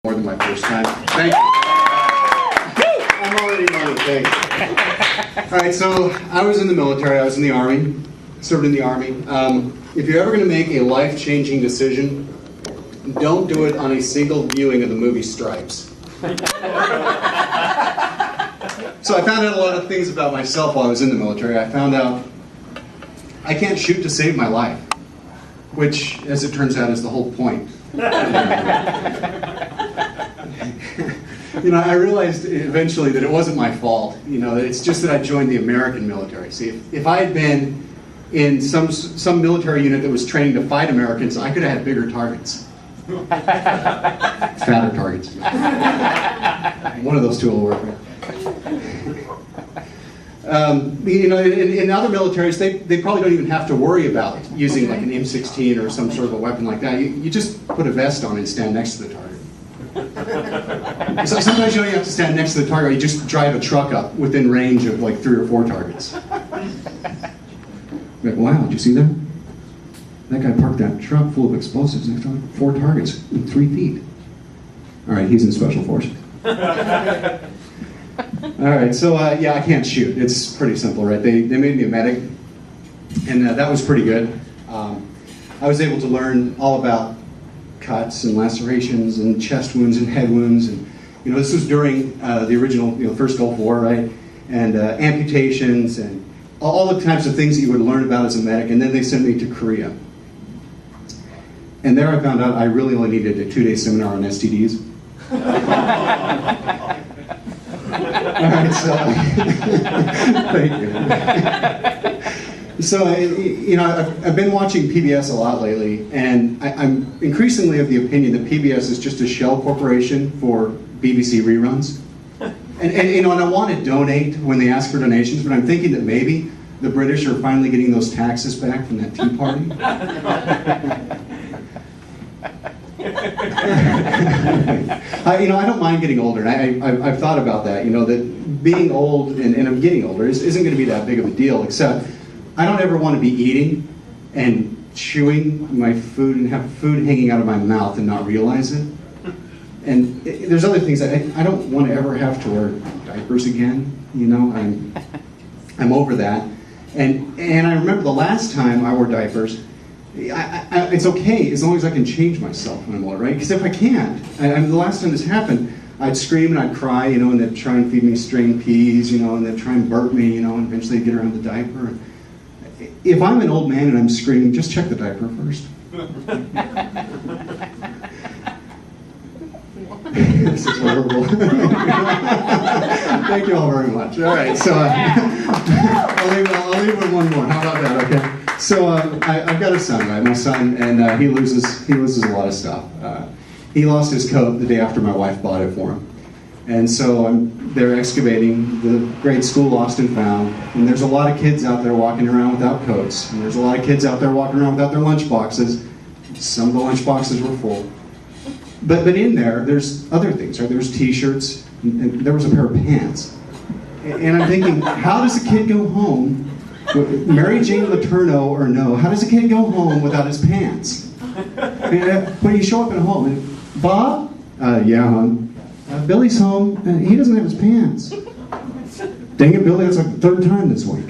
More than my first time. Thank you. I'm already money, thanks. All right, so I was in the military. I was in the Army, served in the Army. If you're ever going to make a life-changing decision, don't do it on a single viewing of the movie Stripes. So I found out a lot of things about myself while I was in the military. I found out I can't shoot to save my life, which, as it turns out, is the whole point. I realized eventually that it wasn't my fault. That it's just that I joined the American military. See, if I had been in some military unit that was training to fight Americans, I could have had bigger targets. Fatter targets. One of those two will work. In other militaries, they probably don't even have to worry about using like an M16 or some sort of a weapon like that. You just put a vest on and stand next to the target. So sometimes you don't even have to stand next to the target. You just drive a truck up within range of like 3 or 4 targets. Like, wow, did you see that? That guy parked that truck full of explosives next to 4 targets in 3 feet. All right, he's in Special Forces. All right, so yeah, I can't shoot. It's pretty simple, right? They made me a medic, and that was pretty good. I was able to learn all about cuts and lacerations and chest wounds and head wounds, and this was during the original, first Gulf War, right? And amputations and all the types of things that you would learn about as a medic. And then they sent me to Korea, and there I found out I really only needed a 2-day seminar on STDs. All right, so thank you. So I've been watching PBS a lot lately, and I'm increasingly of the opinion that PBS is just a shell corporation for BBC reruns. And I want to donate when they ask for donations, but I'm thinking that maybe the British are finally getting those taxes back from that Tea Party. I don't mind getting older, and I've thought about that. That being old and I'm getting older isn't going to be that big of a deal. Except I don't ever want to be eating and chewing my food and have food hanging out of my mouth and not realize it. And there's other things that I don't want to ever have to wear diapers again. I'm over that. And I remember the last time I wore diapers. It's okay as long as I can change myself when I'm older, right? Because if I can't, the last time this happened, I'd scream and I'd cry, and they'd try and feed me string peas, and they'd try and burp me, and eventually I'd get around the diaper. If I'm an old man and I'm screaming, just check the diaper first. This is horrible. Thank you all very much. All right, so I'll leave with one more. How about that? Okay. So I've got a son, right? My son, and he loses a lot of stuff. He lost his coat the day after my wife bought it for him, and so they're excavating the grade school lost and found. And there's a lot of kids out there walking around without coats, and there's a lot of kids out there walking around without their lunch boxes. Some of the lunch boxes were full, but in there's other things, right? There's T-shirts, and there was a pair of pants, and I'm thinking, how does a kid go home? Mary Jane Letourneau or no, how does a kid go home without his pants? When you show up at home, and, Bob? Yeah, hon. Billy's home, and he doesn't have his pants. Dang it, Billy, that's like the 3rd time this week.